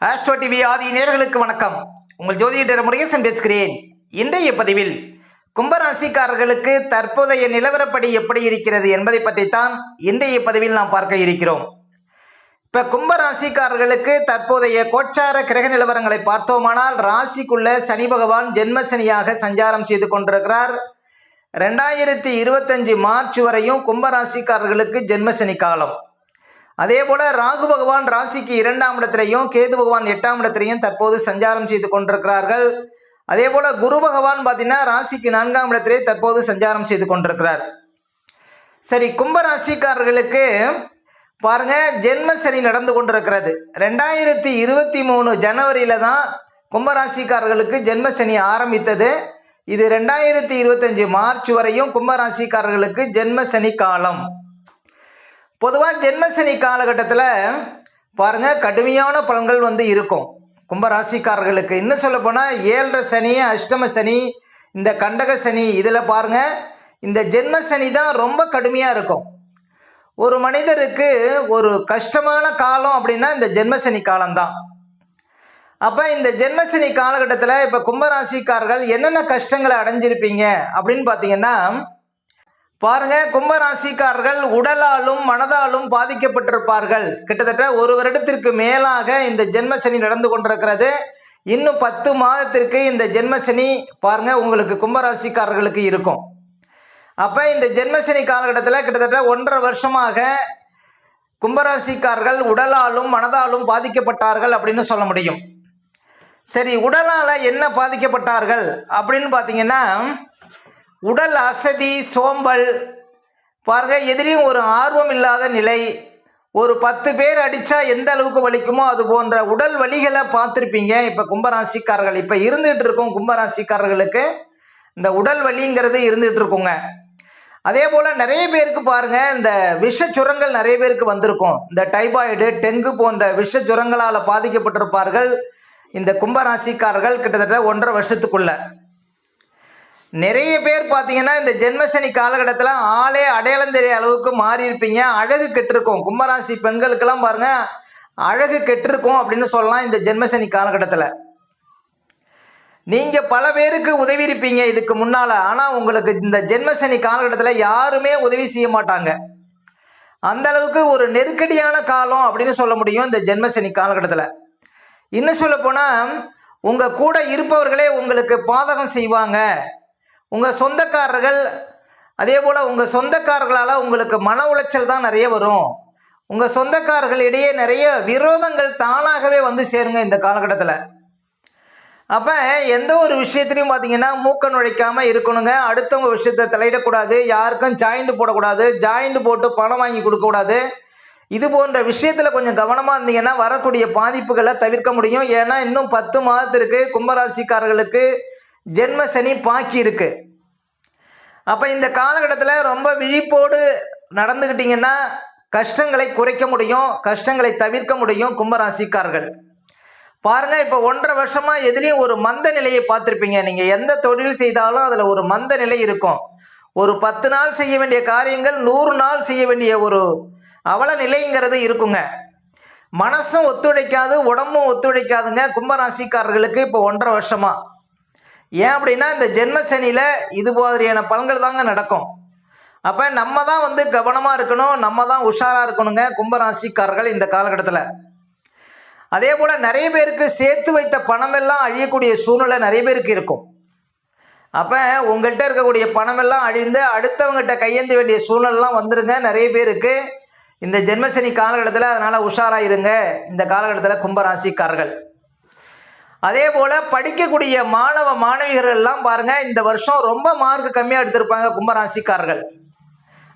Astro TV ஆதி நேயர்களுக்கு வணக்கம். உங்கள் ஜோதிடர் முருகேசன் பேசுகிறேன். இன்றைய பதிவில் கும்பராசிக்காரர்களுக்கு தற்போதைய நிலவரப்படி எப்படி இருக்கிறது என்பதை பற்றித்தான் இன்றைய பதிவில் நாம் பார்க்க இருக்கிறோம். இப்போ கும்பராசிக்காரர்களுக்கு தற்போதைய கோச்சார கிரக நிலவரங்களை பார்த்தோமானால், ராசிக்குள்ள சனி பகவான் ஜென்ம சனியாக சஞ்சாரம் செய்து கொண்டிருக்கிறார். 2025 மார்ச் வரையும் கும்பராசிக்காரர்களுக்கு ஜென்ம சனி காலம். அதே போல ராகு பகவான் ராசிக்கு 2ஆம் இடத்திலையும் கேது பகவான் 8ஆம் இடத்திலையும் தற்போது சஞ்சாரம் செய்து கொண்டிருக்கிறார்கள். அதே போல குரு பகவான் பார்த்தீங்கன்னா ராசிக்கு 4ஆம் இடத்திலே தற்போது சஞ்சாரம் செய்து கொண்டிருக்கிறார். சரி, கும்பராசிக்காரர்களுக்கு பாருங்க, ஜென்ம சனி நடந்து கொண்டிருக்கிறது. 2023 ஜனவரியில தான் கும்பராசிக்காரர்களுக்கு ஜென்ம சனி ஆரம்பித்தது. இது 2025 மார்ச் வரையும் கும்பராசிக்காரர்களுக்கு ஜென்ம சனி காலம். பொதுவாக ஜென்மசனி காலகட்டத்தில் பாருங்க, கடுமையான பலன்கள் இருக்கும் கும்பராசிக்காரர்களுக்கு. இன்னும் சொல்ல போனால் 7.5 சனி, அஷ்டம சனி, இந்த கண்டக சனி, இதில் பாருங்க இந்த ஜென்ம சனி தான் ரொம்ப கடுமையாக இருக்கும். ஒரு மனிதருக்கு ஒரு கஷ்டமான காலம் அப்படின்னா இந்த ஜென்மசனி காலம்தான். அப்போ இந்த ஜென்மசனி காலகட்டத்தில் இப்போ கும்பராசிக்காரர்கள் என்னென்ன கஷ்டங்களை அடைஞ்சிருப்பீங்க அப்படின்னு பார்த்தீங்கன்னா, பாருங்க, கும்பராசிக்காரர்கள் உடலாலும் மனதாலும் பாதிக்கப்பட்டிருப்பார்கள். கிட்டத்தட்ட ஒரு வருடத்திற்கு மேலாக இந்த ஜென்மசனி நடந்து கொண்டிருக்கிறது. இன்னும் 10 மாதத்திற்கு இந்த ஜென்மசனி பாருங்க உங்களுக்கு கும்பராசிக்காரர்களுக்கு இருக்கும். அப்போ இந்த ஜென்மசனி காலகட்டத்தில் கிட்டத்தட்ட 1.5 வருஷமாக கும்பராசிக்காரர்கள் உடலாலும் மனதாலும் பாதிக்கப்பட்டார்கள் அப்படின்னு சொல்ல முடியும். சரி, உடலால் என்ன பாதிக்கப்பட்டார்கள் அப்படின்னு பார்த்தீங்கன்னா, உடல் அசதி, சோம்பல், பாருங்க எதிரையும் ஒரு ஆர்வம் இல்லாத நிலை, ஒரு 10 பேர் அடித்தா எந்த அளவுக்கு வலிக்குமோ அது போன்ற உடல் வலிகளை பார்த்துருப்பீங்க. இப்போ கும்பராசிக்காரர்கள் இப்போ இருந்துகிட்டு இருக்கும். கும்பராசிக்காரர்களுக்கு இந்த உடல் வலிங்கிறது இருந்துகிட்டு இருக்குங்க. அதே போல் நிறைய பேருக்கு பாருங்க, இந்த விஷ சுரங்கள் நிறைய பேருக்கு வந்திருக்கும். இந்த டைபாய்டு, டெங்கு போன்ற விஷ சுரங்களால் பாதிக்கப்பட்டிருப்பார்கள் இந்த கும்பராசிக்காரர்கள் கிட்டத்தட்ட 1.5 வருஷத்துக்குள்ள. நிறைய பேர் பார்த்தீங்கன்னா இந்த ஜென்மசனி காலகட்டத்தில் ஆளே அடையாளம் தெரிய அளவுக்கு மாறி இருப்பீங்க. அழகு கெட்டிருக்கும். கும்பராசி பெண்களுக்கெல்லாம் பாருங்க, அழகு கெட்டிருக்கும் அப்படின்னு சொல்லலாம். இந்த ஜென்மசனி காலகட்டத்தில் நீங்கள் பல பேருக்கு உதவி இருப்பீங்க இதுக்கு முன்னால். ஆனால் உங்களுக்கு இந்த ஜென்மசனி காலகட்டத்தில் யாருமே உதவி செய்ய மாட்டாங்க. அந்த அளவுக்கு ஒரு நெருக்கடியான காலம் அப்படின்னு சொல்ல முடியும் இந்த ஜென்மசனி காலகட்டத்தில். இன்னும் சொல்ல போனால், உங்கள் கூட இருப்பவர்களே உங்களுக்கு பாதகம் செய்வாங்க. உங்கள் சொந்தக்காரர்கள், அதே போல் உங்கள் சொந்தக்காரர்களால் உங்களுக்கு மன உளைச்சல் தான் நிறைய வரும். உங்கள் சொந்தக்காரர்களிடையே நிறைய விரோதங்கள் தானாகவே வந்து சேருங்க இந்த காலகட்டத்தில். அப்போ எந்த ஒரு விஷயத்துலையும் பார்த்தீங்கன்னா மூக்க நுழைக்காமல் இருக்கணுங்க. அடுத்தவங்க விஷயத்தை தலையிடக்கூடாது. யாருக்கும் ஜாயிண்ட் போடக்கூடாது. ஜாயிண்ட் போட்டு பணம் வாங்கி கொடுக்கக்கூடாது. இது போன்ற விஷயத்தில் கொஞ்சம் கவனமாக இருந்தீங்கன்னா வரக்கூடிய பாதிப்புகளை தவிர்க்க முடியும். ஏன்னா இன்னும் 10 மாதத்திற்கு கும்பராசிக்காரர்களுக்கு ஜென்ம சனி பாக்கி இருக்கு. அப்போ இந்த காலகட்டத்தில் ரொம்ப விழிப்போடு நடந்துக்கிட்டிங்கன்னா கஷ்டங்களை குறைக்க முடியும், கஷ்டங்களை தவிர்க்க முடியும் கும்பராசிக்காரர்கள். பாருங்கள், இப்போ 1.5 வருஷமாக எதுலேயும் ஒரு மந்த நிலையை பார்த்துருப்பீங்க. நீங்கள் எந்த தொழில் செய்தாலும் அதில் ஒரு மந்த நிலை இருக்கும். ஒரு 10 நாள் செய்ய வேண்டிய காரியங்கள் 100 நாள் செய்ய வேண்டிய ஒரு அவல நிலைங்கிறது இருக்குங்க. மனசும் ஒத்துழைக்காது, உடம்பும் ஒத்துழைக்காதுங்க கும்பராசிக்காரர்களுக்கு இப்போ 1.5 வருஷமா. ஏன் அப்படின்னா இந்த ஜென்ம சனியில் இது மாதிரியான பலன்கள் தாங்க நடக்கும். அப்போ நம்ம தான் கவனமாக இருக்கணும், நம்ம தான் உஷாராக இருக்கணுங்க கும்பராசிக்காரர்கள் இந்த காலகட்டத்தில். அதே போல் நிறைய பேருக்கு சேர்த்து வைத்த பணமெல்லாம் அழியக்கூடிய சூழ்நிலை நிறைய பேருக்கு இருக்கும். அப்போ உங்கள்கிட்ட இருக்கக்கூடிய பணமெல்லாம் அழிந்து அடுத்தவங்ககிட்ட கையேந்த வேண்டிய சூழ்நிலாம் வந்துருங்க நிறைய பேருக்கு இந்த ஜென்மசனி காலகட்டத்தில். அதனால் உஷாராக இருங்க இந்த காலகட்டத்தில் கும்பராசிக்காரர்கள். அதே போல் படிக்கக்கூடிய மாணவ மாணவிகர்கள்லாம் பாருங்கள், இந்த வருஷம் ரொம்ப மார்க் கம்மியாக எடுத்திருப்பாங்க கும்பராசிக்காரர்கள்.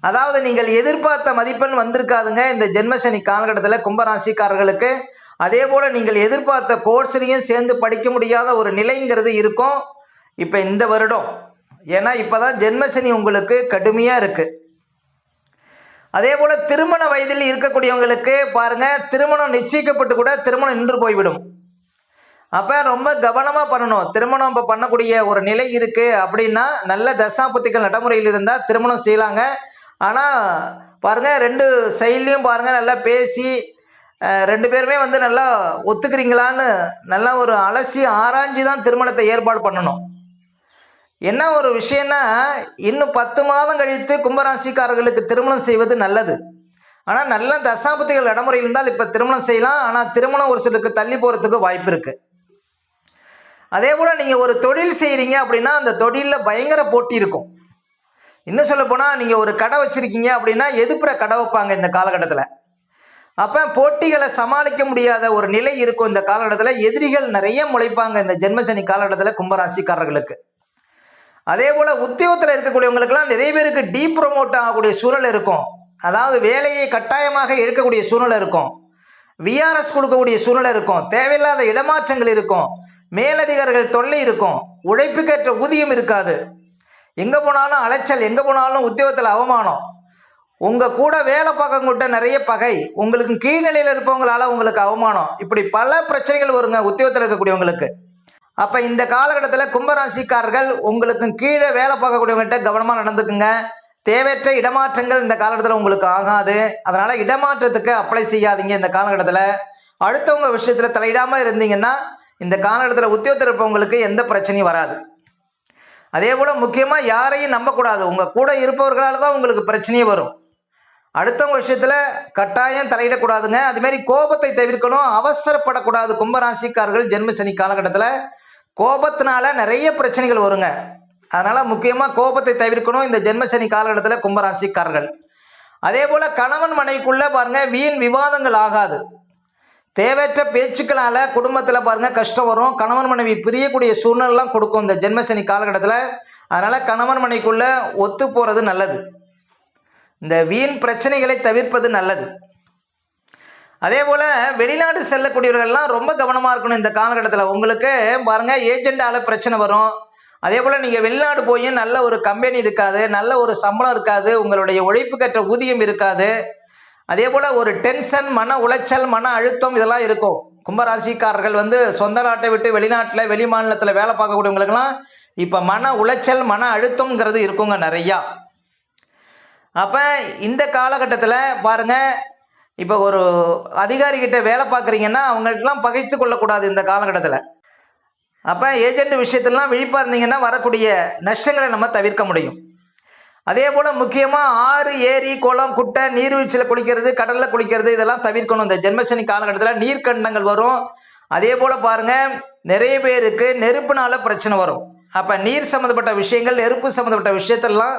அதாவது நீங்கள் எதிர்பார்த்த மதிப்பெண் வந்திருக்காதுங்க இந்த ஜென்மசனி காலகட்டத்தில் கும்பராசிக்காரர்களுக்கு. அதே போல் நீங்கள் எதிர்பார்த்த கோர்ஸ்லையும் சேர்ந்து படிக்க முடியாத ஒரு நிலைங்கிறது இருக்கும் இப்போ இந்த வருடம். ஏன்னா இப்போ தான் ஜென்மசனி உங்களுக்கு கடுமையாக இருக்குது. அதே போல் திருமண வயதில் இருக்கக்கூடியவங்களுக்கு பாருங்கள், திருமணம் நிச்சயிக்கப்பட்டு கூட திருமணம் நின்று போய்விடும். அப்போ ரொம்ப கவனமாக பண்ணணும். திருமணம் இப்போ பண்ணக்கூடிய ஒரு நிலை இருக்குது அப்படின்னா நல்ல தசாபுத்திகள் நடைமுறையில் இருந்தால் திருமணம் செய்யலாங்க. ஆனால் பாருங்கள், 2 சைட்லேயும் பாருங்கள் நல்லா பேசி ரெண்டு பேருமே வந்து நல்லா ஒத்துக்கிறீங்களான்னு நல்லா ஒரு அலசி ஆராய்ஞ்சு தான் திருமணத்தை ஏற்பாடு பண்ணணும். என்ன ஒரு விஷயம்னா, இன்னும் 10 மாதம் கழித்து கும்பராசிக்காரர்களுக்கு திருமணம் செய்வது நல்லது. ஆனால் நல்ல தசாபதிகள் நடைமுறையில் இருந்தால் இப்போ திருமணம் செய்யலாம். ஆனால் திருமணம் ஒரு சிலருக்கு தள்ளி போகிறதுக்கு வாய்ப்பு இருக்குது. அதே போல் நீங்கள் ஒரு தொழில் செய்கிறீங்க அப்படின்னா அந்த தொழிலில் பயங்கர போட்டி இருக்கும். இன்னும் சொல்ல போனால் நீங்கள் ஒரு கடை வச்சுருக்கீங்க அப்படின்னா எதிர்ப்புற கடை வைப்பாங்க இந்த காலகட்டத்தில். அப்போ போட்டிகளை சமாளிக்க முடியாத ஒரு நிலை இருக்கும் இந்த காலகட்டத்தில். எதிரிகள் நிறைய முளைப்பாங்க இந்த ஜென்மசனி காலகட்டத்தில் கும்பராசிக்காரர்களுக்கு. அதே போல் உத்தியோகத்தில் இருக்கக்கூடியவங்களுக்கெல்லாம் நிறைய பேருக்கு டீப்ரமோட் ஆகக்கூடிய சூழல் இருக்கும். அதாவது வேலையை கட்டாயமாக எடுக்கக்கூடிய சூழ்நிலை இருக்கும். விஆர்எஸ் கொடுக்கக்கூடிய சூழ்நிலை இருக்கும். தேவையில்லாத இடமாற்றங்கள் இருக்கும். மேலதிகாரிகள் தொல்லை இருக்கும். உழைப்புக்கேற்ற ஊதியம் இருக்காது. எங்கே போனாலும் அலைச்சல், எங்கே போனாலும் உத்தியோகத்தில் அவமானம், உங்கள் கூட வேலை பார்க்கங்கிட்ட நிறைய பகை, உங்களுக்கு கீழ்நிலையில் இருப்பவங்களால உங்களுக்கு அவமானம், இப்படி பல பிரச்சனைகள் வருங்க உத்தியோகத்தில் இருக்கக்கூடியவங்களுக்கு. அப்போ இந்த காலகட்டத்தில் கும்பராசிக்காரர்கள் உங்களுக்கு கீழே வேலை பார்க்கக்கூடியவங்கள்ட்ட கவனமாக நடந்துக்குங்க. தேவையற்ற இடமாற்றங்கள் இந்த காலகட்டத்தில் உங்களுக்கு ஆகாது. அதனால் இடமாற்றத்துக்கு அப்ளை செய்யாதீங்க. இந்த காலகட்டத்தில் அடுத்தவங்க விஷயத்தில் தலையிடாமல் இருந்தீங்கன்னா இந்த காலகட்டத்தில் உத்தியோகத்தில் இருப்பவங்களுக்கு எந்த பிரச்சனையும் வராது. அதே போல் முக்கியமாக யாரையும் நம்பக்கூடாது. உங்கள் கூட இருப்பவர்களால் தான் உங்களுக்கு பிரச்சனையே வரும். அடுத்தவங்க விஷயத்தில் கட்டாயம் தலையிடக்கூடாதுங்க. அதுமாரி கோபத்தை தவிர்க்கணும், அவசரப்படக்கூடாது. கும்பராசிக்காரர்கள் ஜென்மசனி காலகட்டத்தில் கோபத்தினால நிறைய பிரச்சனைகள் வருங்க. அதனால் முக்கியமாக கோபத்தை தவிர்க்கணும் இந்த ஜென்மசனி காலகட்டத்தில் கும்பராசிக்காரர்கள். அதே போல் கணவன் மனைவிக்குள்ளே பாருங்கள் வீண் விவாதங்கள் ஆகாது. தேவையற்ற பேச்சுக்களால் குடும்பத்தில் பாருங்கள் கஷ்டம் வரும். கணவன் மனைவி பிரியக்கூடிய சூழ்நிலாம் கொடுக்கும் இந்த ஜென்மசனி காலகட்டத்தில். அதனால் கணவன் மனைவிக்குள்ளே ஒத்து போகிறது நல்லது. இந்த வீண் பிரச்சனைகளை தவிர்ப்பது நல்லது. அதே போல் வெளிநாடு செல்லக்கூடியவர்கள்லாம் ரொம்ப கவனமாக இருக்கணும் இந்த காலகட்டத்தில். உங்களுக்கு பாருங்கள் ஏஜெண்டால் பிரச்சனை வரும். அதே போல் நீங்கள் வெளிநாடு போய் நல்ல ஒரு கம்பெனி இருக்காது, நல்ல ஒரு சம்பளம் இருக்காது, உங்களுடைய உழைப்புக்கற்ற ஊதியம் இருக்காது. அதே போல் ஒரு டென்ஷன், மன உளைச்சல், மன அழுத்தம் இதெல்லாம் இருக்கும். கும்பராசிக்காரர்கள் வந்து சொந்த நாட்டை விட்டு வெளிநாட்டில் வெளி மாநிலத்தில் வேலை பார்க்கக்கூடியவங்களுக்கெல்லாம் இப்போ மன உளைச்சல், மன அழுத்தம்ங்கிறது இருக்குங்க நிறையா. அப்போ இந்த காலகட்டத்தில் பாருங்கள், இப்போ ஒரு அதிகாரிகிட்ட வேலை பார்க்குறீங்கன்னா அவங்கள்ட்டலாம் பகைத்து கொள்ளக்கூடாது இந்த காலகட்டத்தில். அப்போ ஏஜெண்ட் விஷயத்திலாம் விழிப்பாக இருந்தீங்கன்னா வரக்கூடிய நஷ்டங்களை நம்ம தவிர்க்க முடியும். அதே போல் முக்கியமாக ஆறு, ஏரி, குளம், குட்டை, நீர்வீழ்ச்சியில் குளிக்கிறது, கடலில் குளிக்கிறது இதெல்லாம் தவிர்க்கணும். இந்த ஜென்மசனி காலகட்டத்தில் நீர்க்கண்டங்கள் வரும். அதே போல் பாருங்கள் நிறைய பேருக்கு நெருப்புனால பிரச்சனை வரும். அப்போ நீர் சம்மந்தப்பட்ட விஷயங்கள், நெருப்பு சம்மந்தப்பட்ட விஷயத்தெல்லாம்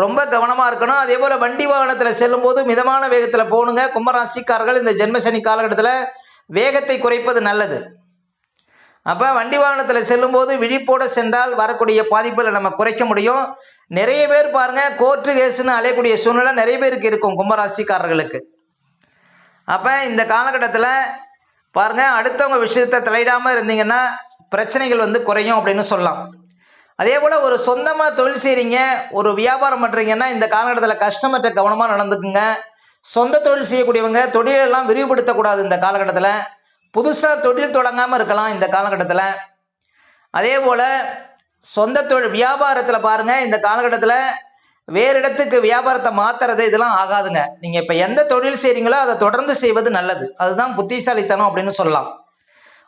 ரொம்ப கவனமாக இருக்கணும். அதே போல் வண்டி வாகனத்தில் செல்லும்போது மிதமான வேகத்தில் போகணுங்க. கும்பராசிக்காரர்கள் இந்த ஜென்மசனி காலகட்டத்தில் வேகத்தை குறைப்பது நல்லது. அப்போ வண்டி வாகனத்தில் செல்லும்போது விழிப்போடு சென்றால் வரக்கூடிய பாதிப்புகளை நம்ம குறைக்க முடியும். நிறைய பேர் பாருங்கள் கோர்ட்டு கேஸுன்னு அலையக்கூடிய சூழ்நிலை நிறைய பேருக்கு இருக்கும் கும்பராசிக்காரர்களுக்கு. அப்போ இந்த காலகட்டத்தில் பாருங்கள் அடுத்தவங்க விஷயத்தை தலையிடாமல் இருந்தீங்கன்னா பிரச்சனைகள் வந்து குறையும் அப்படின்னு சொல்லலாம். அதே போல் ஒரு சொந்தமாக தொழில் செய்கிறீங்க, ஒரு வியாபாரம் பண்ணுறீங்கன்னா இந்த காலகட்டத்தில் கஸ்டமர்கிட்ட கவனமாக நடந்துக்குங்க. சொந்த தொழில் செய்யக்கூடியவங்க தொழிலெல்லாம் விரிவுபடுத்தக்கூடாது இந்த காலகட்டத்தில். புதுசாக தொழில் தொடங்காமல் இருக்கலாம் இந்த காலகட்டத்தில். அதே போல் சொந்த தொழில் வியாபாரத்தில் பாருங்கள் இந்த காலகட்டத்தில் வேறு இடத்துக்கு வியாபாரத்தை மாற்றுறது இதெல்லாம் ஆகாதுங்க. நீங்கள் இப்போ எந்த தொழில் செய்கிறீங்களோ அதை தொடர்ந்து செய்வது நல்லது. அதுதான் புத்திசாலித்தனம் அப்படின்னு சொல்லலாம்.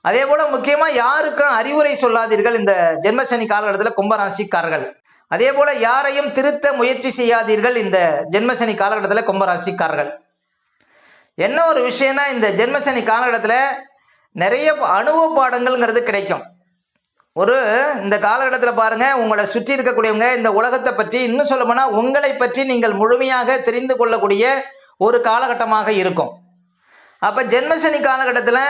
அதே போல் முக்கியமாக யாருக்கும் அறிவுரை சொல்லாதீர்கள் இந்த ஜென்மசனி காலகட்டத்தில் கும்பராசிக்காரர்கள். அதே போல் யாரையும் திருத்த முயற்சி செய்யாதீர்கள் இந்த ஜென்மசனி காலகட்டத்தில் கும்பராசிக்காரர்கள். என்ன ஒரு விஷயம்னா இந்த ஜென்மசனி காலகட்டத்தில் நிறைய அனுபவ பாடங்கள்ங்கிறது கிடைக்கும். இந்த காலகட்டத்தில் பாருங்கள் உங்களை சுற்றி இருக்கக்கூடியவங்க இந்த உலகத்தை பற்றி, இன்னும் சொல்ல போனால் உங்களை பற்றி நீங்கள் முழுமையாக தெரிந்து கொள்ளக்கூடிய ஒரு காலகட்டமாக இருக்கும். அப்போ ஜென்மசனி காலகட்டத்தில்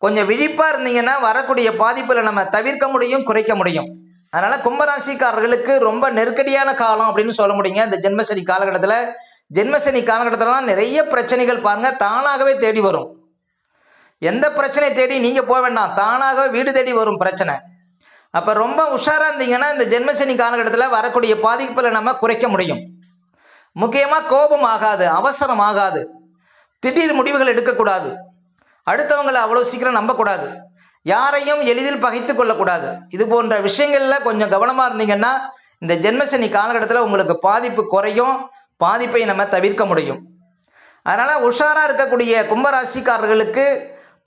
கொஞ்சம் விழிப்பாக இருந்தீங்கன்னா வரக்கூடிய பாதிப்பில் நம்ம தவிர்க்க முடியும், குறைக்க முடியும். அதனால் கும்பராசிக்காரர்களுக்கு ரொம்ப நெருக்கடியான காலம் அப்படின்னு சொல்ல முடியுங்க இந்த ஜென்மசனி காலகட்டத்தில். ஜென்மசனி காலகட்டத்தில் தான் நிறைய பிரச்சனைகள் பாருங்கள் தானாகவே தேடி வரும். எந்த பிரச்சனை தேடி நீங்கள் போக வேண்டாம், தானாகவே வீடு தேடி வரும் பிரச்சனை. அப்போ ரொம்ப உஷாராக இருந்தீங்கன்னா இந்த ஜென்மசனி காலகட்டத்தில் வரக்கூடிய பாதிப்புகளை நம்ம குறைக்க முடியும். முக்கியமாக கோபம் ஆகாது, அவசரம் ஆகாது, திடீர் முடிவுகள் எடுக்கக்கூடாது, அடுத்தவங்களை அவ்வளோ சீக்கிரம் நம்பக்கூடாது, யாரையும் எளிதில் பகைத்து கொள்ளக்கூடாது. இது போன்ற விஷயங்களில் கொஞ்சம் கவனமாக இருந்தீங்கன்னா இந்த ஜென்மசனி காலகட்டத்தில் உங்களுக்கு பாதிப்பு குறையும், பாதிப்பை நம்ம தவிர்க்க முடியும். அதனால் உஷாராக இருக்கக்கூடிய கும்பராசிக்காரர்களுக்கு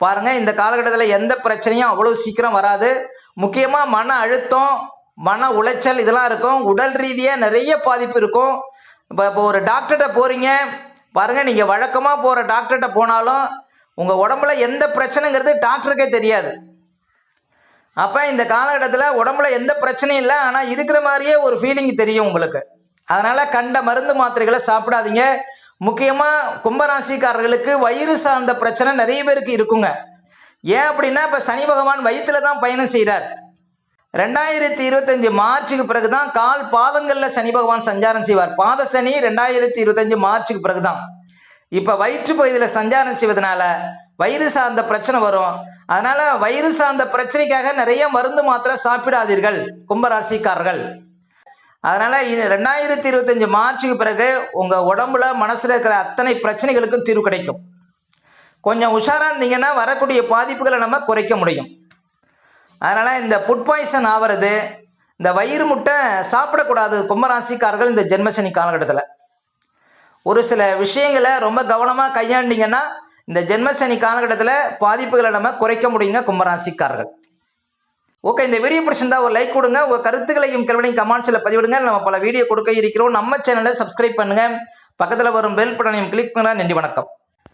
பாருங்கள், இந்த காலகட்டத்தில் எந்த பிரச்சனையும் அவ்வளோ சீக்கிரம் வராது. முக்கியமாக மன அழுத்தம், மன உளைச்சல் இதெல்லாம் இருக்கும். உடல் ரீதியாக நிறைய பாதிப்பு இருக்கும். இப்போ ஒரு டாக்டர்கிட்ட போகிறீங்க பாருங்கள், நீங்கள் வழக்கமாக போகிற டாக்டர்கிட்ட போனாலும் உங்கள் உடம்புல எந்த பிரச்சனைங்கிறது டாக்டருக்கே தெரியாது. அப்போ இந்த காலகட்டத்தில் உடம்புல எந்த பிரச்சனையும் இல்லை, ஆனால் இருக்கிற மாதிரியே ஒரு ஃபீலிங் தெரியும் உங்களுக்கு. அதனால் கண்ட மருந்து மாத்திரைகளை சாப்பிடாதீங்க. முக்கியமாக கும்பராசிக்காரர்களுக்கு வயிறு சார்ந்த பிரச்சனை நிறைய பேருக்கு இருக்குங்க. ஏன் அப்படின்னா, இப்போ சனி பகவான் வயிற்றுல தான் பயணம் செய்கிறார். 2025 மார்ச்சுக்கு பிறகு தான் கால் பாதங்களில் சனி பகவான் சஞ்சாரம் செய்வார். பாத சனி 2025 மார்ச்சுக்கு பிறகு தான். இப்போ வயிற்று பகுதியில் சஞ்சாரம் செய்வதனால வயிறு சார்ந்த பிரச்சனை வரும். அதனால் வயிறு சார்ந்த பிரச்சனைக்காக நிறைய மருந்து மாத்திரை சாப்பிடாதீர்கள் கும்பராசிக்காரர்கள். அதனால் 2025 மார்ச்சுக்கு பிறகு உங்கள் உடம்புல மனசில் இருக்கிற அத்தனை பிரச்சனைகளுக்கும் தீர்வு கிடைக்கும். கொஞ்சம் உஷாராக இருந்தீங்கன்னா வரக்கூடிய பாதிப்புகளை நம்ம குறைக்க முடியும். அதனால் இந்த ஃபுட் பாய்சன் ஆகிறது, இந்த வயிறு முட்டை சாப்பிடக்கூடாது கும்பராசிக்காரர்கள். இந்த ஜென்மசனி காலகட்டத்தில் ஒரு சில விஷயங்களை ரொம்ப கவனமாக கையாண்டிங்கன்னா இந்த ஜென்மசனி காலகட்டத்தில் பாதிப்புகளை நம்ம குறைக்க முடியுங்க கும்பராசிக்காரர்கள். ஓகே, இந்த வீடியோ பிடிச்சிருந்தா ஒரு லைக் கொடுங்க. உங்கள் கருத்துக்களையும் கேள்வியும் கமெண்ட்ஸில் பதிவிடுங்க. நம்ம பல வீடியோ கொடுக்க இருக்கிறோம். நம்ம சேனலை சப்ஸ்கிரைப் பண்ணுங்கள். பக்கத்தில் வரும் பெல் பட்டனையும் கிளிக் பண்ணுங்கள். நன்றி, வணக்கம்.